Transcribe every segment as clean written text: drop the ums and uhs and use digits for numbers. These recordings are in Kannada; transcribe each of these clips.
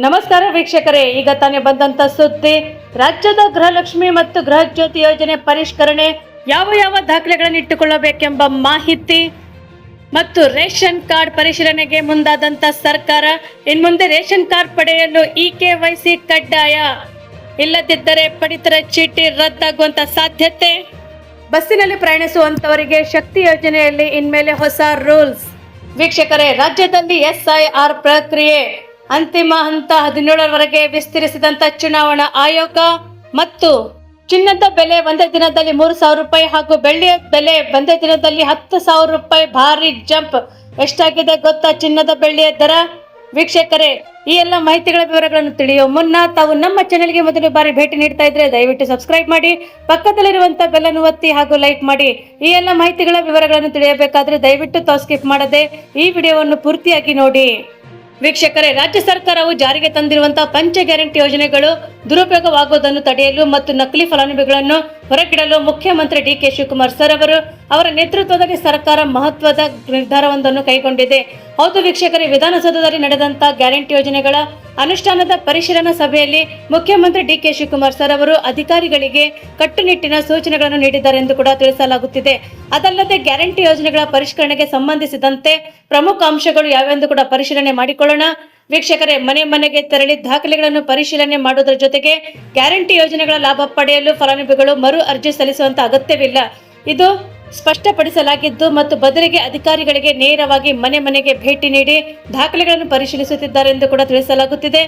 ನಮಸ್ಕಾರ ವೀಕ್ಷಕರೇ, ಈಗ ತಾನೇ ಬಂದಂತ ಸುದ್ದಿ. ರಾಜ್ಯದ ಗೃಹಲಕ್ಷ್ಮಿ ಮತ್ತು ಗೃಹ ಜ್ಯೋತಿ ಯೋಜನೆ ಪರಿಷ್ಕರಣೆ, ಯಾವ ಯಾವ ದಾಖಲೆಗಳನ್ನು ಇಟ್ಟುಕೊಳ್ಳಬೇಕೆಂಬ ಮಾಹಿತಿ ಮತ್ತು ರೇಷನ್ ಕಾರ್ಡ್ ಪರಿಶೀಲನೆಗೆ ಮುಂದಾದಂತ ಸರ್ಕಾರ. ಇನ್ಮುಂದೆ ರೇಷನ್ ಕಾರ್ಡ್ ಪಡೆಯಲು KYC ಕಡ್ಡಾಯ, ಇಲ್ಲದಿದ್ದರೆ ಪಡಿತರ ಚೀಟಿ ರದ್ದಾಗುವಂತ ಸಾಧ್ಯತೆ. ಬಸ್ಸಿನಲ್ಲಿ ಪ್ರಯಾಣಿಸುವಂತವರಿಗೆ ಶಕ್ತಿ ಯೋಜನೆಯಲ್ಲಿ ಇನ್ಮೇಲೆ ಹೊಸ ರೂಲ್ಸ್. ವೀಕ್ಷಕರೇ, ರಾಜ್ಯದಲ್ಲಿ SIR ಪ್ರಕ್ರಿಯೆ ಅಂತಿಮ ಹಂತ 17ರವರೆಗೆ ವಿಸ್ತರಿಸಿದಂತ ಚುನಾವಣಾ ಆಯೋಗ. ಮತ್ತು ಚಿನ್ನದ ಬೆಲೆ ಒಂದೇ ದಿನದಲ್ಲಿ 3,000 ರೂಪಾಯಿ ಹಾಗೂ ಬೆಳ್ಳಿಯ ಬೆಲೆ ಒಂದೇ ದಿನದಲ್ಲಿ 10,000 ರೂಪಾಯಿ ಭಾರಿ ಜಂಪ್. ಎಷ್ಟಾಗಿದೆ ಗೊತ್ತಾ ಚಿನ್ನದ ಬೆಳ್ಳಿಯ ದರ? ವೀಕ್ಷಕರೇ, ಈ ಎಲ್ಲ ಮಾಹಿತಿಗಳ ವಿವರಗಳನ್ನು ತಿಳಿಯುವ ಮುನ್ನ ತಾವು ನಮ್ಮ ಚಾನೆಲ್ಗೆ ಮೊದಲು ಬಾರಿ ಭೇಟಿ ನೀಡ್ತಾ ಇದ್ರೆ ದಯವಿಟ್ಟು ಸಬ್ಸ್ಕ್ರೈಬ್ ಮಾಡಿ, ಪಕ್ಕದಲ್ಲಿರುವಂತಹ ಬೆಲ್ ಅನ್ನು ಒತ್ತಿ ಹಾಗೂ ಲೈಕ್ ಮಾಡಿ. ಈ ಎಲ್ಲ ಮಾಹಿತಿಗಳ ವಿವರಗಳನ್ನು ತಿಳಿಯಬೇಕಾದ್ರೆ ದಯವಿಟ್ಟು ತಾವು ಸ್ಕಿಪ್ ಮಾಡದೆ ಈ ವಿಡಿಯೋವನ್ನು ಪೂರ್ತಿಯಾಗಿ ನೋಡಿ. ವೀಕ್ಷಕರೇ, ರಾಜ್ಯ ಸರ್ಕಾರವು ಜಾರಿಗೆ ತಂದಿರುವಂತಹ ಪಂಚ ಗ್ಯಾರಂಟಿ ಯೋಜನೆಗಳು ದುರುಪಯೋಗವಾಗುವುದನ್ನು ತಡೆಯಲು ಮತ್ತು ನಕಲಿ ಫಲಾನುಭವಿಗಳನ್ನು ಹೊರಗಿಡಲು ಮುಖ್ಯಮಂತ್ರಿ DK ಶಿವಕುಮಾರ್ ಸರ್ ಅವರ ನೇತೃತ್ವದಲ್ಲಿ ಸರ್ಕಾರ ಮಹತ್ವದ ನಿರ್ಧಾರವೊಂದನ್ನು ಕೈಗೊಂಡಿದೆ. ಹೌದು ವೀಕ್ಷಕರೇ, ವಿಧಾನಸೌಧದಲ್ಲಿ ನಡೆದಂತಹ ಗ್ಯಾರಂಟಿ ಯೋಜನೆಗಳ ಅನುಷ್ಠಾನದ ಪರಿಶೀಲನಾ ಸಭೆಯಲ್ಲಿ ಮುಖ್ಯಮಂತ್ರಿ DK ಶಿವಕುಮಾರ್ ಸರ್ ಅಧಿಕಾರಿಗಳಿಗೆ ಕಟ್ಟುನಿಟ್ಟಿನ ಸೂಚನೆಗಳನ್ನು ನೀಡಿದ್ದಾರೆ ಎಂದು ಕೂಡ ತಿಳಿಸಲಾಗುತ್ತಿದೆ. ಅದಲ್ಲದೆ ಗ್ಯಾರಂಟಿ ಯೋಜನೆಗಳ ಪರಿಷ್ಕರಣೆಗೆ ಸಂಬಂಧಿಸಿದಂತೆ ಪ್ರಮುಖ ಅಂಶಗಳು ಯಾವೆಂದು ಕೂಡ ಪರಿಶೀಲನೆ ಮಾಡಿಕೊಳ್ಳೋಣ. ವೀಕ್ಷಕರೇ, ಮನೆ ಮನೆಗೆ ತೆರಳಿ ದಾಖಲೆಗಳನ್ನು ಪರಿಶೀಲನೆ ಮಾಡುವುದರ ಜೊತೆಗೆ ಗ್ಯಾರಂಟಿ ಯೋಜನೆಗಳ ಲಾಭ ಪಡೆಯಲು ಫಲಾನುಭವಿಗಳು ಮರು ಅರ್ಜಿ ಸಲ್ಲಿಸುವಂತ ಅಗತ್ಯವಿಲ್ಲ. ಇದು ಸ್ಪಷ್ಟಪಡಿಸಲಾಗಿದ್ದು ಮತ್ತು ಬದಲಿಗೆ ಅಧಿಕಾರಿಗಳಿಗೆ ನೇರವಾಗಿ ಮನೆ ಮನೆಗೆ ಭೇಟಿ ನೀಡಿ ದಾಖಲೆಗಳನ್ನು ಪರಿಶೀಲಿಸುತ್ತಿದ್ದಾರೆ ಎಂದು ಕೂಡ ತಿಳಿಸಲಾಗುತ್ತಿದೆ.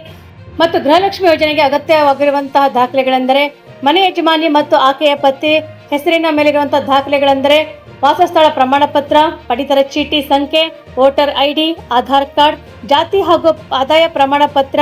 ಮತ್ತು ಗೃಹಲಕ್ಷ್ಮಿ ಯೋಜನೆಗೆ ಅಗತ್ಯವಾಗಿರುವಂತಹ ದಾಖಲೆಗಳೆಂದರೆ ಮನೆ ಯಜಮಾನಿ ಮತ್ತು ಆಕೆಯ ಪತಿ ಹೆಸರಿನ ಮೇಲಿರುವಂತಹ ದಾಖಲೆಗಳೆಂದರೆ ವಾಸಸ್ಥಳ ಪ್ರಮಾಣ ಪತ್ರ, ಪಡಿತರ ಚೀಟಿ ಸಂಖ್ಯೆ, ವೋಟರ್ ID, ಆಧಾರ್ ಕಾರ್ಡ್, ಜಾತಿ ಹಾಗೂ ಆದಾಯ ಪ್ರಮಾಣ ಪತ್ರ,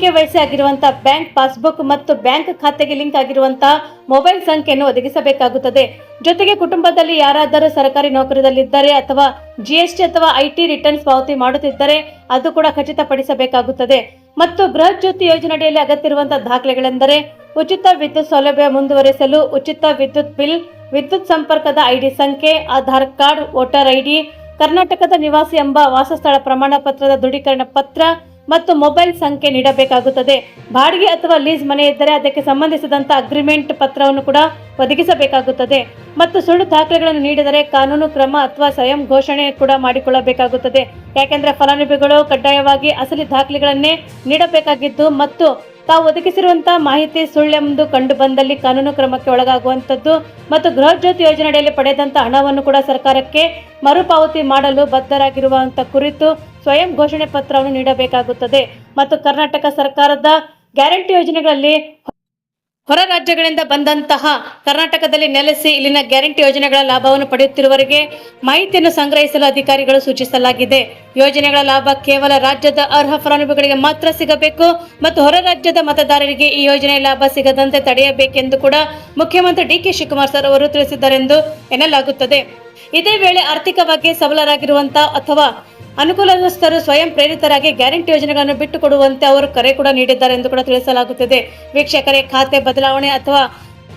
KYC ಆಗಿರುವಂತಹ ಬ್ಯಾಂಕ್ ಪಾಸ್ಬುಕ್ ಮತ್ತು ಬ್ಯಾಂಕ್ ಖಾತೆಗೆ ಲಿಂಕ್ ಆಗಿರುವಂತಹ ಮೊಬೈಲ್ ಸಂಖ್ಯೆಯನ್ನು ಒದಗಿಸಬೇಕಾಗುತ್ತದೆ. ಜೊತೆಗೆ ಕುಟುಂಬದಲ್ಲಿ ಯಾರಾದರೂ ಸರ್ಕಾರಿ ನೌಕರದಲ್ಲಿದ್ದರೆ ಅಥವಾ GST ಅಥವಾ IT ರಿಟರ್ನ್ಸ್ ಪಾವತಿ ಮಾಡುತ್ತಿದ್ದರೆ ಅದು ಕೂಡ ಖಚಿತಪಡಿಸಬೇಕಾಗುತ್ತದೆ. ಮತ್ತು ಗೃಹ ಜ್ಯೋತಿ ಯೋಜನೆಯಲ್ಲಿ ಅಗತ್ಯವಿರುವಂತಹ ದಾಖಲೆಗಳೆಂದರೆ ಉಚಿತ ವಿದ್ಯುತ್ ಸೌಲಭ್ಯ ಮುಂದುವರೆಸಲು ಉಚಿತ ವಿದ್ಯುತ್ ಬಿಲ್, ವಿದ್ಯುತ್ ಸಂಪರ್ಕದ ID ಸಂಖ್ಯೆ, ಆಧಾರ್ ಕಾರ್ಡ್, ವೋಟರ್ ID, ಕರ್ನಾಟಕದ ನಿವಾಸಿ ಎಂಬ ವಾಸಸ್ಥಳ ಪ್ರಮಾಣ ಪತ್ರದ ದೃಢೀಕರಣ ಪತ್ರ ಮತ್ತು ಮೊಬೈಲ್ ಸಂಖ್ಯೆ ನೀಡಬೇಕಾಗುತ್ತದೆ. ಬಾಡಿಗೆ ಅಥವಾ ಲೀಸ್ ಮನೆ ಇದ್ದರೆ ಅದಕ್ಕೆ ಸಂಬಂಧಿಸಿದಂತ ಅಗ್ರಿಮೆಂಟ್ ಪತ್ರವನ್ನು ಕೂಡ ಒದಗಿಸಬೇಕಾಗುತ್ತದೆ. ಮತ್ತು ಸುಳ್ಳು ದಾಖಲೆಗಳನ್ನು ನೀಡಿದರೆ ಕಾನೂನು ಕ್ರಮ ಅಥವಾ ಸ್ವಯಂ ಘೋಷಣೆ ಕೂಡ ಮಾಡಿಕೊಳ್ಳಬೇಕಾಗುತ್ತದೆ. ಯಾಕೆಂದ್ರೆ ಫಲಾನುಭವಿಗಳು ಕಡ್ಡಾಯವಾಗಿ ಅಸಲಿ ದಾಖಲೆಗಳನ್ನೇ ನೀಡಬೇಕಾಗಿದ್ದು ಮತ್ತು ತಾವು ಒದಗಿಸಿರುವಂತಹ ಮಾಹಿತಿ ಸುಳ್ಳೆಂದು ಕಂಡು ಬಂದಲ್ಲಿ ಕಾನೂನು ಕ್ರಮಕ್ಕೆ ಒಳಗಾಗುವಂಥದ್ದು. ಮತ್ತು ಗೃಹ ಜ್ಯೋತಿ ಯೋಜನೆಯಲ್ಲಿ ಪಡೆದಂತ ಹಣವನ್ನು ಕೂಡ ಸರ್ಕಾರಕ್ಕೆ ಮರುಪಾವತಿ ಮಾಡಲು ಬದ್ಧರಾಗಿರುವಂತ ಕುರಿತು ಸ್ವಯಂ ಘೋಷಣೆ ಪತ್ರವನ್ನು ನೀಡಬೇಕಾಗುತ್ತದೆ. ಮತ್ತು ಕರ್ನಾಟಕ ಸರ್ಕಾರದ ಗ್ಯಾರಂಟಿ ಯೋಜನೆಗಳಲ್ಲಿ ಹೊರ ರಾಜ್ಯಗಳಿಂದ ಬಂದಂತಹ ಕರ್ನಾಟಕದಲ್ಲಿ ನೆಲೆಸಿ ಇಲ್ಲಿನ ಗ್ಯಾರಂಟಿ ಯೋಜನೆಗಳ ಲಾಭವನ್ನು ಪಡೆಯುತ್ತಿರುವವರಿಗೆ ಮಾಹಿತಿಯನ್ನು ಸಂಗ್ರಹಿಸಲು ಅಧಿಕಾರಿಗಳು ಸೂಚಿಸಲಾಗಿದೆ. ಯೋಜನೆಗಳ ಲಾಭ ಕೇವಲ ರಾಜ್ಯದ ಅರ್ಹ ಫಲಾನುಭವಿಗಳಿಗೆ ಮಾತ್ರ ಸಿಗಬೇಕು ಮತ್ತು ಹೊರ ರಾಜ್ಯದ ಮತದಾರರಿಗೆ ಈ ಯೋಜನೆಯ ಲಾಭ ಸಿಗದಂತೆ ತಡೆಯಬೇಕೆಂದು ಕೂಡ ಮುಖ್ಯಮಂತ್ರಿ DK ಶಿವಕುಮಾರ್ ಸರ್ ಅವರು ತಿಳಿಸಿದ್ದಾರೆಂದು ಎನ್ನಲಾಗುತ್ತದೆ. ಇದೇ ವೇಳೆ ಆರ್ಥಿಕವಾಗಿ ಸಬಲರಾಗಿರುವಂತಹ ಅಥವಾ ಅನುಕೂಲಸ್ಥರು ಸ್ವಯಂ ಪ್ರೇರಿತರಾಗಿ ಗ್ಯಾರಂಟಿ ಯೋಜನೆಗಳನ್ನು ಬಿಟ್ಟುಕೊಡುವಂತೆ ಅವರು ಕರೆ ಕೂಡ ನೀಡಿದ್ದಾರೆ ಎಂದು ಕೂಡ ತಿಳಿಸಲಾಗುತ್ತಿದೆ. ವೀಕ್ಷಕರೇ, ಖಾತೆ ಬದಲಾವಣೆ ಅಥವಾ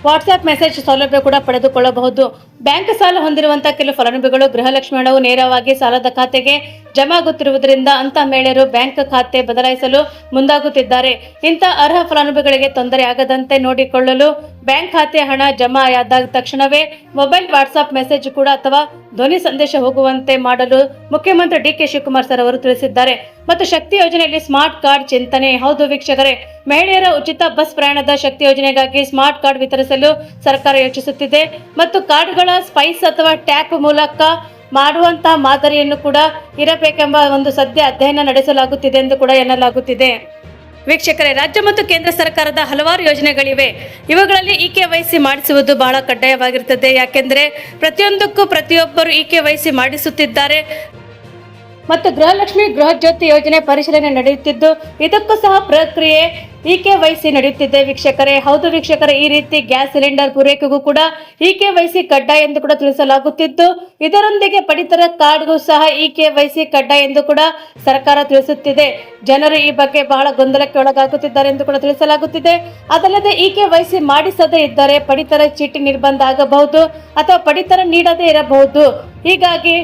ವಾಟ್ಸ್ಆಪ್ ಮೆಸೇಜ್ ಸೌಲಭ್ಯ ಕೂಡ ಪಡೆದುಕೊಳ್ಳಬಹುದು. ಬ್ಯಾಂಕ್ ಸಾಲ ಹೊಂದಿರುವಂತಹ ಕೆಲವು ಫಲಾನುಭವಿಗಳು ಗೃಹಲಕ್ಷ್ಮಿ ಹಣವು ನೇರವಾಗಿ ಸಾಲದ ಖಾತೆಗೆ ಜಮಾ ಆಗುತ್ತಿರುವುದರಿಂದ ಅಂತಹ ಮಹಿಳೆಯರು ಬ್ಯಾಂಕ್ ಖಾತೆ ಬದಲಾಯಿಸಲು ಮುಂದಾಗುತ್ತಿದ್ದಾರೆ. ಇಂಥ ಅರ್ಹ ಫಲಾನುಭವಿಗಳಿಗೆ ತೊಂದರೆ ಆಗದಂತೆ ನೋಡಿಕೊಳ್ಳಲು ಬ್ಯಾಂಕ್ ಖಾತೆ ಹಣ ಜಮಾ ಆದ ತಕ್ಷಣವೇ ಮೊಬೈಲ್ ವಾಟ್ಸ್ಆಪ್ ಮೆಸೇಜ್ ಕೂಡ ಅಥವಾ ಧ್ವನಿ ಸಂದೇಶ ಹೋಗುವಂತೆ ಮಾಡಲು ಮುಖ್ಯಮಂತ್ರಿ DK ಶಿವಕುಮಾರ್ ಸರ್ ಅವರು ತಿಳಿಸಿದ್ದಾರೆ. ಮತ್ತು ಶಕ್ತಿ ಯೋಜನೆಯಲ್ಲಿ ಸ್ಮಾರ್ಟ್ ಕಾರ್ಡ್ ಚಿಂತನೆ. ಹೌದು ವೀಕ್ಷಕರೇ, ಮಹಿಳೆಯರ ಉಚಿತ ಬಸ್ ಪ್ರಯಾಣದ ಶಕ್ತಿ ಯೋಜನೆಗಾಗಿ ಸ್ಮಾರ್ಟ್ ಕಾರ್ಡ್ ವಿತರಿಸಲು ಸರ್ಕಾರ ಯೋಚಿಸುತ್ತಿದೆ. ಮತ್ತು ಕಾರ್ಡ್ಗಳ ಸ್ಪೈಸ್ ಅಥವಾ ಟ್ಯಾಪ್ ಮೂಲಕ ಮಾಡುವಂತಹ ಮಾದರಿಯನ್ನು ಕೂಡ ಇರಬೇಕೆಂಬ ಒಂದು ಸದ್ಯ ಅಧ್ಯಯನ ನಡೆಸಲಾಗುತ್ತಿದೆ ಎಂದು ಕೂಡ ಎನ್ನಲಾಗುತ್ತಿದೆ. ವೀಕ್ಷಕರೇ, ರಾಜ್ಯ ಮತ್ತು ಕೇಂದ್ರ ಸರ್ಕಾರದ ಹಲವಾರು ಯೋಜನೆಗಳಿವೆ. ಇವುಗಳಲ್ಲಿ KYC ಮಾಡಿಸುವುದು ಬಹಳ ಕಡ್ಡಾಯವಾಗಿರುತ್ತದೆ. ಯಾಕೆಂದ್ರೆ ಪ್ರತಿಯೊಂದಕ್ಕೂ ಪ್ರತಿಯೊಬ್ಬರು KYC ಮಾಡಿಸುತ್ತಿದ್ದಾರೆ. ಮತ್ತು ಗೃಹಲಕ್ಷ್ಮಿ ಗೃಹ ಜ್ಯೋತಿ ಯೋಜನೆ ಪರಿಶೀಲನೆ ನಡೆಯುತ್ತಿದ್ದು ಇದಕ್ಕೂ ಸಹ ಪ್ರಕ್ರಿಯೆ KYC ನಡೆಯುತ್ತಿದೆ. ವೀಕ್ಷಕರೇ, ಹೌದು ವೀಕ್ಷಕರೇ, ಈ ರೀತಿ ಗ್ಯಾಸ್ ಸಿಲಿಂಡರ್ ಪೂರೈಕೆಗೂ ಕೂಡ KYC ಕಡ್ಡಾಯ ಎಂದು ಕೂಡ ತಿಳಿಸಲಾಗುತ್ತಿದ್ದು ಇದರೊಂದಿಗೆ ಪಡಿತರ ಕಾರ್ಡ್ಗೂ ಸಹ KYC ಕಡ್ಡಾಯ ಎಂದು ಕೂಡ ಸರ್ಕಾರ ತಿಳಿಸುತ್ತಿದೆ. ಜನರು ಈ ಬಗ್ಗೆ ಬಹಳ ಗೊಂದಲಕ್ಕೆ ಒಳಗಾಗುತ್ತಿದ್ದಾರೆ ಎಂದು ಕೂಡ ತಿಳಿಸಲಾಗುತ್ತಿದೆ. ಅದಲ್ಲದೆ KYC ಮಾಡಿಸದೇ ಇದ್ದರೆ ಪಡಿತರ ಚೀಟಿ ನಿರ್ಬಂಧ ಆಗಬಹುದು ಅಥವಾ ಪಡಿತರ ನೀಡದೇ ಇರಬಹುದು. ಹೀಗಾಗಿ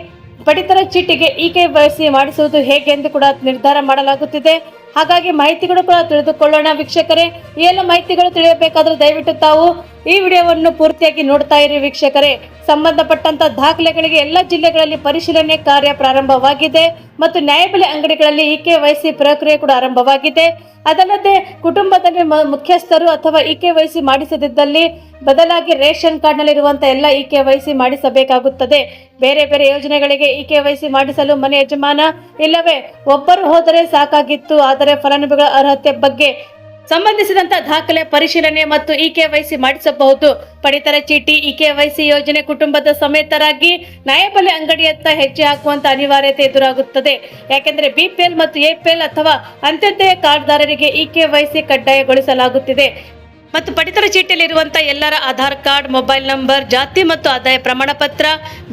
ಪಡಿತರ ಚೀಟಿಗೆ KYC ಮಾಡಿಸುವುದು ಹೇಗೆ ಎಂದು ಕೂಡ ನಿರ್ಧಾರ ಮಾಡಲಾಗುತ್ತಿದೆ. ಹಾಗಾಗಿ ಮಾಹಿತಿಗಳು ಕೂಡ ತಿಳಿದುಕೊಳ್ಳೋಣ ವೀಕ್ಷಕರೇ. ಈ ಎಲ್ಲ ಮಾಹಿತಿಗಳು ತಿಳಿಯಬೇಕಾದ್ರೆ ದಯವಿಟ್ಟು ತಾವು ಈ ವಿಡಿಯೋವನ್ನು ಪೂರ್ತಿಯಾಗಿ ನೋಡ್ತಾ ಇರಿ ವೀಕ್ಷಕರೇ. ಸಂಬಂಧಪಟ್ಟಂತ ದಾಖಲೆಗಳಿಗೆ ಎಲ್ಲ ಜಿಲ್ಲೆಗಳಲ್ಲಿ ಪರಿಶೀಲನೆ ಕಾರ್ಯ ಪ್ರಾರಂಭವಾಗಿದೆ ಮತ್ತು ನ್ಯಾಯಬೆಲೆ ಅಂಗಡಿಗಳಲ್ಲಿ ಇಕೆವೈಸಿ ಪ್ರಕ್ರಿಯೆ ಕೂಡ ಆರಂಭವಾಗಿದೆ. ಅದಲ್ಲದೆ ಕುಟುಂಬದಲ್ಲಿ ಮುಖ್ಯಸ್ಥರು ಅಥವಾ ಇಕೆವೈಸಿ ಮಾಡಿಸದಿದ್ದಲ್ಲಿ ಬದಲಾಗಿ ರೇಷನ್ ಕಾರ್ಡ್ನಲ್ಲಿರುವಂತಹ ಎಲ್ಲ ಇಕೆವೈಸಿ ಮಾಡಿಸಬೇಕಾಗುತ್ತದೆ. ಬೇರೆ ಬೇರೆ ಯೋಜನೆಗಳಿಗೆ ಇಕೆವೈಸಿ ಮಾಡಿಸಲು ಮನೆ ಯಜಮಾನ ಇಲ್ಲವೇ ಒಬ್ಬರು ಹೋದರೆ ಸಾಕಾಗಿತ್ತು. ಆದರೆ ಫಲಾನುಭವಿಗಳ ಅರ್ಹತೆ ಬಗ್ಗೆ ಸಂಬಂಧಿಸಿದಂತ ದಾಖಲೆ ಪರಿಶೀಲನೆ ಮತ್ತು ಇಕೆವೈಸಿ ಮಾಡಿಸಬಹುದು. ಪಡಿತರ ಚೀಟಿ, ಇಕೆವೈಸಿ ಯೋಜನೆ ಕುಟುಂಬದ ಸಮೇತರಾಗಿ ನ್ಯಾಯಬೆಲೆ ಅಂಗಡಿಯತ್ತ ಹೆಜ್ಜೆ ಹಾಕುವಂತ ಅನಿವಾರ್ಯತೆ ಎದುರಾಗುತ್ತದೆ. ಯಾಕೆಂದ್ರೆ ಬಿಪಿಎಲ್ ಮತ್ತು ಎಪಿಎಲ್ ಅಥವಾ ಅಂತ್ಯೋದಯ ಕಾರ್ಡ್ದಾರರಿಗೆ ಇಕೆವೈಸಿ ಕಡ್ಡಾಯಗೊಳಿಸಲಾಗುತ್ತಿದೆ ಮತ್ತು ಪಡಿತರ ಚೀಟಿಯಲ್ಲಿರುವಂತಹ ಎಲ್ಲರ ಆಧಾರ್ ಕಾರ್ಡ್, ಮೊಬೈಲ್ ನಂಬರ್, ಜಾತಿ ಮತ್ತು ಆದಾಯ ಪ್ರಮಾಣ ಪತ್ರ,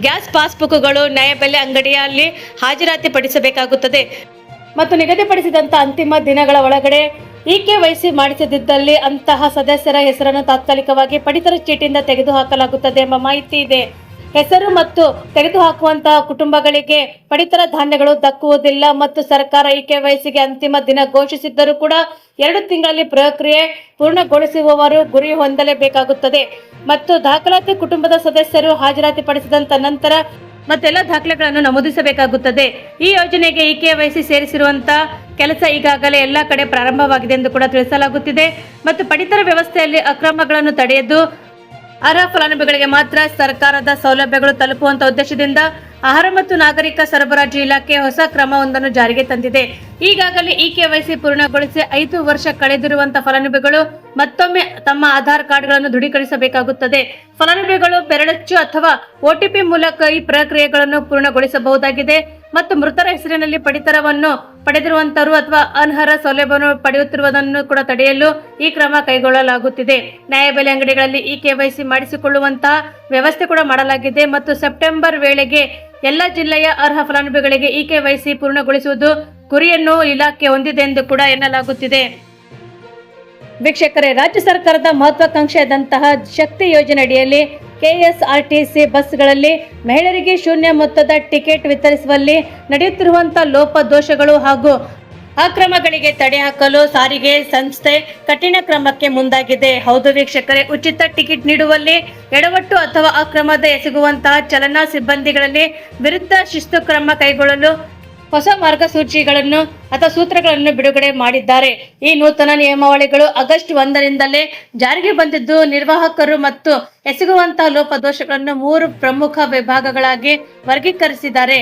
ಗ್ಯಾಸ್ ಪಾಸ್ಬುಕ್ಗಳು ನ್ಯಾಯಬೆಲೆ ಅಂಗಡಿಯಲ್ಲಿ ಹಾಜರಾತಿ ಪಡಿಸಬೇಕಾಗುತ್ತದೆ ಮತ್ತು ನಿಗದಿಪಡಿಸಿದಂತ ಅಂತಿಮ ದಿನಗಳ ಒಳಗಡೆ ಇಕೆವೈಸಿ ಮಾಡಿಸದಿದ್ದಲ್ಲಿ ಅಂತಹ ಸದಸ್ಯರ ಹೆಸರನ್ನು ತಾತ್ಕಾಲಿಕವಾಗಿ ಪಡಿತರ ಚೀಟಿಯಿಂದ ತೆಗೆದುಹಾಕಲಾಗುತ್ತದೆ ಎಂಬ ಮಾಹಿತಿ ಇದೆ. ಹೆಸರು ಮತ್ತು ತೆಗೆದುಹಾಕುವಂತಹ ಕುಟುಂಬಗಳಿಗೆ ಪಡಿತರ ಧಾನ್ಯಗಳು ದಕ್ಕುವುದಿಲ್ಲ ಮತ್ತು ಸರ್ಕಾರ ಇಕೆವೈಸಿಗೆ ಅಂತಿಮ ದಿನ ಘೋಷಿಸಿದ್ದರೂ ಕೂಡ 2 ತಿಂಗಳಲ್ಲಿ ಪ್ರಕ್ರಿಯೆ ಪೂರ್ಣಗೊಳಿಸುವವರು ಗುರಿ ಹೊಂದಲೇಬೇಕಾಗುತ್ತದೆ ಮತ್ತು ದಾಖಲಾತಿ ಕುಟುಂಬದ ಸದಸ್ಯರು ಹಾಜರಾತಿ ಪಡಿಸಿದಂತ ನಂತರ ಮತ್ತೆಲ್ಲ ದಾಖಲೆಗಳನ್ನು ನಮೂದಿಸಬೇಕಾಗುತ್ತದೆ. ಈ ಯೋಜನೆಗೆ ಇಕೆವೈಸಿ ಸೇರಿಸಿರುವಂತಹ ಕೆಲಸ ಈಗಾಗಲೇ ಎಲ್ಲ ಕಡೆ ಪ್ರಾರಂಭವಾಗಿದೆ ಎಂದು ಕೂಡ ತಿಳಿಸಲಾಗುತ್ತಿದೆ ಮತ್ತು ಪಡಿತರ ವ್ಯವಸ್ಥೆಯಲ್ಲಿ ಅಕ್ರಮಗಳನ್ನು ತಡೆಯಲು ಅರ್ಹ ಫಲಾನುಭವಿಗಳಿಗೆ ಮಾತ್ರ ಸರ್ಕಾರದ ಸೌಲಭ್ಯಗಳು ತಲುಪುವಂತ ಉದ್ದೇಶದಿಂದ ಆಹಾರ ಮತ್ತು ನಾಗರಿಕ ಸರಬರಾಜು ಇಲಾಖೆ ಹೊಸ ಕ್ರಮವೊಂದನ್ನು ಜಾರಿಗೆ ತಂದಿದೆ. ಈಗಾಗಲೇ ಇಕೆವೈಸಿ ಪೂರ್ಣಗೊಳಿಸಿ 5 ವರ್ಷ ಕಳೆದಿರುವಂತಹ ಫಲಾನುಭವಿಗಳು ಮತ್ತೊಮ್ಮೆ ತಮ್ಮ ಆಧಾರ್ ಕಾರ್ಡ್ಗಳನ್ನು ದೃಢೀಕರಿಸಬೇಕಾಗುತ್ತದೆ. ಫಲಾನುಭವಿಗಳು ಬೆರಳಚ್ಚು ಅಥವಾ OTP ಮೂಲಕ ಈ ಪ್ರಕ್ರಿಯೆಗಳನ್ನು ಪೂರ್ಣಗೊಳಿಸಬಹುದಾಗಿದೆ ಮತ್ತು ಮೃತರ ಹೆಸರಿನಲ್ಲಿ ಪಡಿತರವನ್ನು ಪಡೆದಿರುವಂತರು ಅಥವಾ ಅನರ್ಹರ ಸೌಲಭ್ಯವನ್ನು ಪಡೆಯುತ್ತಿರುವುದನ್ನು ಕೂಡ ತಡೆಯಲು ಈ ಕ್ರಮ ಕೈಗೊಳ್ಳಲಾಗುತ್ತಿದೆ. ನ್ಯಾಯಬೆಲೆ ಅಂಗಡಿಗಳಲ್ಲಿ ಇಕೆವೈಸಿ ಮಾಡಿಸಿಕೊಳ್ಳುವಂತಹ ವ್ಯವಸ್ಥೆ ಕೂಡ ಮಾಡಲಾಗಿದೆ ಮತ್ತು ಸೆಪ್ಟೆಂಬರ್ ವೇಳೆಗೆ ಎಲ್ಲ ಜಿಲ್ಲೆಯ ಅರ್ಹ ಫಲಾನುಭವಿಗಳಿಗೆ ಇಕೆವೈಸಿ ಪೂರ್ಣಗೊಳಿಸುವುದು ಗುರಿಯನ್ನು ಇಲಾಖೆ ಹೊಂದಿದೆ ಎಂದು ಕೂಡ ಎನ್ನಲಾಗುತ್ತಿದೆ. ವೀಕ್ಷಕರೇ, ರಾಜ್ಯ ಸರ್ಕಾರದ ಮಹತ್ವಾಕಾಂಕ್ಷೆಯಾದಂತಹ ಶಕ್ತಿ ಯೋಜನೆ ಅಡಿಯಲ್ಲಿ ಕೆಎಸ್ಆರ್ಟಿಸಿ ಬಸ್ಗಳಲ್ಲಿ ಮಹಿಳೆಯರಿಗೆ ಶೂನ್ಯ ಮೊತ್ತದ ಟಿಕೆಟ್ ವಿತರಿಸುವಲ್ಲಿ ನಡೆಯುತ್ತಿರುವಂತಹ ಲೋಪದೋಷಗಳು ಹಾಗೂ ಅಕ್ರಮಗಳಿಗೆ ತಡೆ ಹಾಕಲು ಸಾರಿಗೆ ಸಂಸ್ಥೆ ಕಠಿಣ ಕ್ರಮಕ್ಕೆ ಮುಂದಾಗಿದೆ. ಹೌದು ವೀಕ್ಷಕರೇ, ಉಚಿತ ಟಿಕೆಟ್ ನೀಡುವಲ್ಲಿ ಎಡವಟ್ಟು ಅಥವಾ ಅಕ್ರಮದ ಎಸಗುವಂತಹ ಚಾಲನಾ ಸಿಬ್ಬಂದಿಗಳಲ್ಲಿ ವಿರುದ್ಧ ಶಿಸ್ತು ಕ್ರಮ ಕೈಗೊಳ್ಳಲು ಹೊಸ ಮಾರ್ಗಸೂಚಿಗಳನ್ನು ಅಥವಾ ಸೂತ್ರಗಳನ್ನು ಬಿಡುಗಡೆ ಮಾಡಿದ್ದಾರೆ. ಈ ನೂತನ ನಿಯಮಾವಳಿಗಳು ಆಗಸ್ಟ್ 1ರಿಂದಲೇ ಜಾರಿಗೆ ಬಂದಿದ್ದು, ನಿರ್ವಾಹಕರು ಮತ್ತು ಎಸಗುವಂತಹ ಲೋಪದೋಷಗಳನ್ನು 3 ಪ್ರಮುಖ ವಿಭಾಗಗಳಾಗಿ ವರ್ಗೀಕರಿಸಿದ್ದಾರೆ.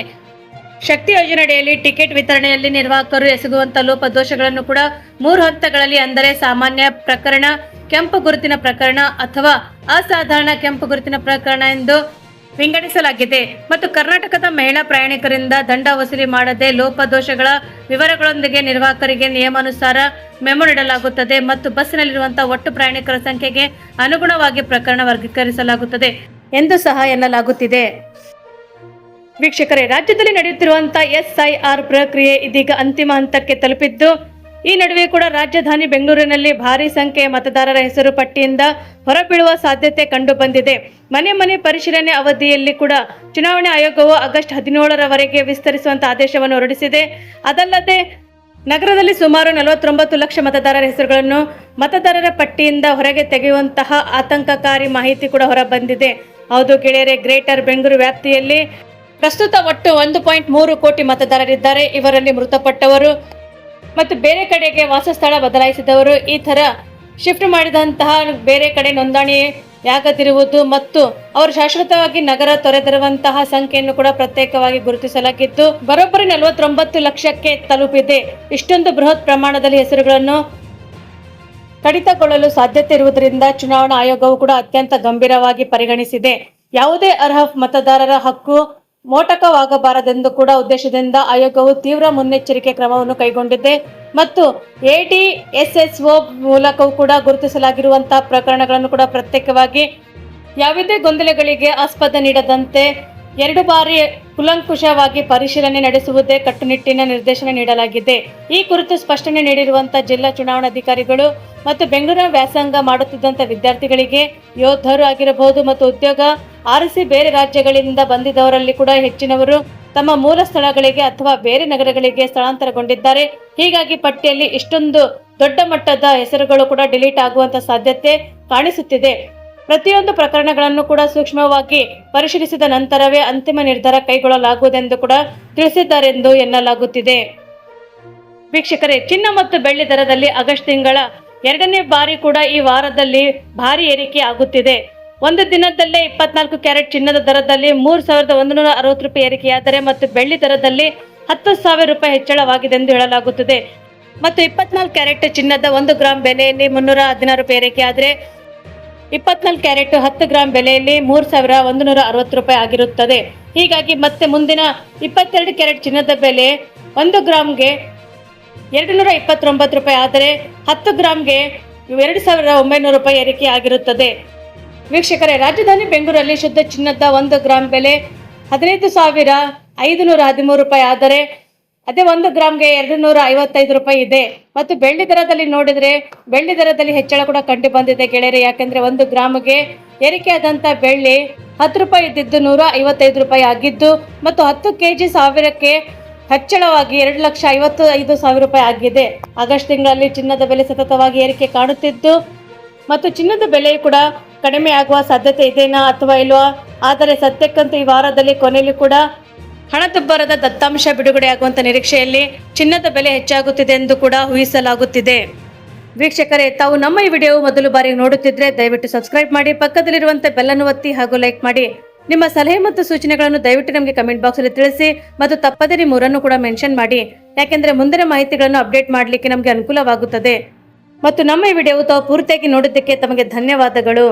ಶಕ್ತಿ ಯೋಜನೆಯಡಿಯಲ್ಲಿ ಟಿಕೆಟ್ ವಿತರಣೆಯಲ್ಲಿ ನಿರ್ವಾಹಕರು ಎಸಗುವಂತಹ ಲೋಪದೋಷಗಳನ್ನು ಕೂಡ 3 ಹಂತಗಳಲ್ಲಿ, ಅಂದರೆ ಸಾಮಾನ್ಯ ಪ್ರಕರಣ, ಕೆಂಪು ಗುರುತಿನ ಪ್ರಕರಣ ಅಥವಾ ಅಸಾಧಾರಣ ಕೆಂಪು ಗುರುತಿನ ಪ್ರಕರಣ ಎಂದು ವಿಂಗಡಿಸಲಾಗಿದೆ ಮತ್ತು ಕರ್ನಾಟಕದ ಮಹಿಳಾ ಪ್ರಯಾಣಿಕರಿಂದ ದಂಡ ವಸೂಲಿ ಮಾಡದೆ ಲೋಪದೋಷಗಳ ವಿವರಗಳೊಂದಿಗೆ ನಿರ್ವಾಹಕರಿಗೆ ನಿಯಮಾನುಸಾರ ಮೆಮೊ ನೀಡಲಾಗುತ್ತದೆ ಮತ್ತು ಬಸ್ಸಿನಲ್ಲಿರುವಂತಹ ಒಟ್ಟು ಪ್ರಯಾಣಿಕರ ಸಂಖ್ಯೆಗೆ ಅನುಗುಣವಾಗಿ ಪ್ರಕರಣ ವರ್ಗೀಕರಿಸಲಾಗುತ್ತದೆ ಎಂದು ಸಹ ಎನ್ನಲಾಗುತ್ತಿದೆ. ವೀಕ್ಷಕರೇ, ರಾಜ್ಯದಲ್ಲಿ ನಡೆಯುತ್ತಿರುವಂತಹ SIR ಪ್ರಕ್ರಿಯೆ ಇದೀಗ ಅಂತಿಮ ಹಂತಕ್ಕೆ ತಲುಪಿದ್ದು, ಈ ನಡುವೆ ಕೂಡ ರಾಜಧಾನಿ ಬೆಂಗಳೂರಿನಲ್ಲಿ ಭಾರಿ ಸಂಖ್ಯೆಯ ಮತದಾರರ ಹೆಸರು ಪಟ್ಟಿಯಿಂದ ಹೊರಬೀಳುವ ಸಾಧ್ಯತೆ ಕಂಡು ಬಂದಿದೆ. ಮನೆ ಪರಿಶೀಲನೆ ಅವಧಿಯಲ್ಲಿ ಕೂಡ ಚುನಾವಣಾ ಆಯೋಗವು ಆಗಸ್ಟ್ 17ರವರೆಗೆ ವಿಸ್ತರಿಸುವಂತಹ ಆದೇಶವನ್ನು ಹೊರಡಿಸಿದೆ. ಅದಲ್ಲದೆ ನಗರದಲ್ಲಿ ಸುಮಾರು 49 ಲಕ್ಷ ಮತದಾರರ ಹೆಸರುಗಳನ್ನು ಮತದಾರರ ಪಟ್ಟಿಯಿಂದ ಹೊರಗೆ ತೆಗೆಯುವಂತಹ ಆತಂಕಕಾರಿ ಮಾಹಿತಿ ಕೂಡ ಹೊರಬಂದಿದೆ. ಹೌದು ಗೆಳೆಯರೆ, ಗ್ರೇಟರ್ ಬೆಂಗಳೂರು ವ್ಯಾಪ್ತಿಯಲ್ಲಿ ಪ್ರಸ್ತುತ ಒಟ್ಟು 1.3 ಕೋಟಿ ಮತದಾರರಿದ್ದಾರೆ. ಇವರಲ್ಲಿ ಮೃತಪಟ್ಟವರು ಮತ್ತು ಬೇರೆ ಕಡೆಗೆ ವಾಸಸ್ಥಳ ಬದಲಾಯಿಸಿದವರು, ಈ ತರ ಶಿಫ್ಟ್ ಮಾಡಿದಂತಹ ಬೇರೆ ಕಡೆ ನೋಂದಣಿಯಾಗದಿರುವುದು ಮತ್ತು ಅವರು ಶಾಶ್ವತವಾಗಿ ನಗರ ತೊರೆದಿರುವಂತಹ ಸಂಖ್ಯೆಯನ್ನು ಕೂಡ ಪ್ರತ್ಯೇಕವಾಗಿ ಗುರುತಿಸಲಾಗಿದ್ದು, ಬರೋಬ್ಬರಿ 49 ಲಕ್ಷಕ್ಕೆ ತಲುಪಿದೆ. ಇಷ್ಟೊಂದು ಬೃಹತ್ ಪ್ರಮಾಣದಲ್ಲಿ ಹೆಸರುಗಳನ್ನು ಕಡಿತಗೊಳ್ಳಲು ಸಾಧ್ಯತೆ ಇರುವುದರಿಂದ ಚುನಾವಣಾ ಆಯೋಗವು ಕೂಡ ಅತ್ಯಂತ ಗಂಭೀರವಾಗಿ ಪರಿಗಣಿಸಿದೆ. ಯಾವುದೇ ಅರ್ಹ ಮತದಾರರ ಹಕ್ಕು ಮೋಟಕವಾಗಬಾರದೆಂದು ಕೂಡ ಉದ್ದೇಶದಿಂದ ಆಯೋಗವು ತೀವ್ರ ಮುನ್ನೆಚ್ಚರಿಕೆ ಕ್ರಮವನ್ನು ಕೈಗೊಂಡಿದೆ ಮತ್ತು ADSSO ಮೂಲಕವೂ ಕೂಡ ಗುರುತಿಸಲಾಗಿರುವಂತಹ ಪ್ರಕರಣಗಳನ್ನು ಕೂಡ ಪ್ರತ್ಯೇಕವಾಗಿ ಯಾವುದೇ ಗೊಂದಲಗಳಿಗೆ ಆಸ್ಪದ ನೀಡದಂತೆ 2 ಬಾರಿ ಕೂಲಂಕುಷವಾಗಿ ಪರಿಶೀಲನೆ ನಡೆಸುವುದೇ ಕಟ್ಟುನಿಟ್ಟಿನ ನಿರ್ದೇಶನ ನೀಡಲಾಗಿದೆ. ಈ ಕುರಿತು ಸ್ಪಷ್ಟನೆ ನೀಡಿರುವಂತಹ ಜಿಲ್ಲಾ ಚುನಾವಣಾಧಿಕಾರಿಗಳು ಮತ್ತು ಬೆಂಗಳೂರಿನ ವ್ಯಾಸಂಗ ಮಾಡುತ್ತಿದ್ದಂಥ ವಿದ್ಯಾರ್ಥಿಗಳಿಗೆ, ಯೋಧರು ಆಗಿರಬಹುದು ಮತ್ತು ಉದ್ಯೋಗ ಆರಿಸಿ ಬೇರೆ ರಾಜ್ಯಗಳಿಂದ ಬಂದಿದ್ದವರಲ್ಲಿ ಕೂಡ ಹೆಚ್ಚಿನವರು ತಮ್ಮ ಮೂಲ ಸ್ಥಳಗಳಿಗೆ ಅಥವಾ ಬೇರೆ ನಗರಗಳಿಗೆ ಸ್ಥಳಾಂತರಗೊಂಡಿದ್ದಾರೆ. ಹೀಗಾಗಿ ಪಟ್ಟಿಯಲ್ಲಿ ಇಷ್ಟೊಂದು ದೊಡ್ಡ ಮಟ್ಟದ ಹೆಸರುಗಳು ಕೂಡ ಡಿಲೀಟ್ ಆಗುವಂತ ಸಾಧ್ಯತೆ ಕಾಣಿಸುತ್ತಿದೆ. ಪ್ರತಿಯೊಂದು ಪ್ರಕರಣಗಳನ್ನು ಕೂಡ ಸೂಕ್ಷ್ಮವಾಗಿ ಪರಿಶೀಲಿಸಿದ ನಂತರವೇ ಅಂತಿಮ ನಿರ್ಧಾರ ಕೈಗೊಳ್ಳಲಾಗುವುದೆಂದು ಕೂಡ ತಿಳಿಸಿದ್ದಾರೆಂದು ಎನ್ನಲಾಗುತ್ತಿದೆ. ವೀಕ್ಷಕರೇ, ಚಿನ್ನ ಮತ್ತು ಬೆಳ್ಳಿ ದರದಲ್ಲಿ ಆಗಸ್ಟ್ ತಿಂಗಳ 2ನೇ ಬಾರಿ ಕೂಡ ಈ ವಾರದಲ್ಲಿ ಭಾರಿ ಏರಿಕೆ ಆಗುತ್ತಿದೆ. ಒಂದು ದಿನದಲ್ಲೇ 24 ಕ್ಯಾರೆಟ್ ಚಿನ್ನದ ದರದಲ್ಲಿ 3,160 ರೂಪಾಯಿ ಏರಿಕೆಯಾದರೆ ಮತ್ತು ಬೆಳ್ಳಿ ದರದಲ್ಲಿ 10,000 ರೂಪಾಯಿ ಹೆಚ್ಚಳವಾಗಿದೆ ಎಂದು ಹೇಳಲಾಗುತ್ತದೆ. ಮತ್ತು 24 ಕ್ಯಾರೆಟ್ ಚಿನ್ನದ 1 ಗ್ರಾಂ ಬೆಲೆಯಲ್ಲಿ 316 ರೂಪಾಯಿ ಏರಿಕೆಯಾದರೆ 24 ಕ್ಯಾರೆಟ್ 10 ಗ್ರಾಂ ಬೆಲೆಯಲ್ಲಿ 3,160 ರೂಪಾಯಿ ಆಗಿರುತ್ತದೆ. ಹೀಗಾಗಿ ಮತ್ತೆ ಮುಂದಿನ 22 ಕ್ಯಾರೆಟ್ ಚಿನ್ನದ ಬೆಲೆ 1 ಗ್ರಾಂಗೆ 229 ರೂಪಾಯಿ ಆದರೆ 10 ಗ್ರಾಂಗೆ 2,900 ರೂಪಾಯಿ ಏರಿಕೆ ಆಗಿರುತ್ತದೆ. ವೀಕ್ಷಕರೇ, ರಾಜಧಾನಿ ಬೆಂಗಳೂರಲ್ಲಿ ಶುದ್ಧ ಚಿನ್ನದ 1 ಗ್ರಾಂ ಬೆಲೆ 15,513 ರೂಪಾಯಿ ಆದರೆ ಅದೇ 1 ಗ್ರಾಂಗೆ 255 ರೂಪಾಯಿ ಇದೆ. ಮತ್ತು ಬೆಳ್ಳಿ ದರದಲ್ಲಿ ನೋಡಿದರೆ ಬೆಳ್ಳಿ ದರದಲ್ಲಿ ಹೆಚ್ಚಳ ಕೂಡ ಕಂಡು ಬಂದಿದೆ ಗೆಳೆಯರೆ. ಯಾಕೆಂದ್ರೆ 1 ಗ್ರಾಮ್ಗೆ ಏರಿಕೆಯಾದಂಥ ಬೆಳ್ಳಿ 10 ರೂಪಾಯಿ ಇದ್ದಿದ್ದು 155 ರೂಪಾಯಿ ಆಗಿದ್ದು ಮತ್ತು 10 kg 1000ಕ್ಕೆ ಹೆಚ್ಚಳವಾಗಿ 2,55,000 ರೂಪಾಯಿ ಆಗಿದೆ. ಆಗಸ್ಟ್ ತಿಂಗಳಲ್ಲಿ ಚಿನ್ನದ ಬೆಲೆ ಸತತವಾಗಿ ಏರಿಕೆ ಕಾಣುತ್ತಿದ್ದು ಮತ್ತು ಚಿನ್ನದ ಬೆಲೆ ಕೂಡ ಕಡಿಮೆ ಆಗುವ ಸಾಧ್ಯತೆ ಇದೆನಾ ಅಥವಾ ಇಲ್ವಾ? ಆದರೆ ಸದ್ಯಕ್ಕಂತೂ ಈ ವಾರದಲ್ಲಿ ಕೊನೆಯಲ್ಲಿ ಕೂಡ ಹಣದುಬ್ಬರದ ದತ್ತಾಂಶ ಬಿಡುಗಡೆಯಾಗುವಂಥ ನಿರೀಕ್ಷೆಯಲ್ಲಿ ಚಿನ್ನದ ಬೆಲೆ ಹೆಚ್ಚಾಗುತ್ತಿದೆ ಎಂದು ಕೂಡ ಊಹಿಸಲಾಗುತ್ತಿದೆ. ವೀಕ್ಷಕರೇ, ತಾವು ನಮ್ಮ ಈ ವಿಡಿಯೋ ಮೊದಲು ಬಾರಿಗೆ ನೋಡುತ್ತಿದ್ರೆ ದಯವಿಟ್ಟು ಸಬ್ಸ್ಕ್ರೈಬ್ ಮಾಡಿ, ಪಕ್ಕದಲ್ಲಿರುವಂತೆ ಬೆಲ್ಲನ್ನು ಒತ್ತಿ ಹಾಗೂ ಲೈಕ್ ಮಾಡಿ. ನಿಮ್ಮ ಸಲಹೆ ಮತ್ತು ಸೂಚನೆಗಳನ್ನು ದಯವಿಟ್ಟು ನಮಗೆ ಕಮೆಂಟ್ ಬಾಕ್ಸಲ್ಲಿ ತಿಳಿಸಿ ಮತ್ತು ತಪ್ಪದೇ ನಿಮ್ಮೂರನ್ನು ಕೂಡ ಮೆನ್ಷನ್ ಮಾಡಿ. ಯಾಕೆಂದರೆ ಮುಂದಿನ ಮಾಹಿತಿಗಳನ್ನು ಅಪ್ಡೇಟ್ ಮಾಡಲಿಕ್ಕೆ ನಮಗೆ ಅನುಕೂಲವಾಗುತ್ತದೆ. ಮತ್ತು ನಮ್ಮ ಈ ವಿಡಿಯೋ ತಾವು ಪೂರ್ತಿಯಾಗಿ ನೋಡಿದ್ದಕ್ಕೆ ತಮಗೆ ಧನ್ಯವಾದಗಳು.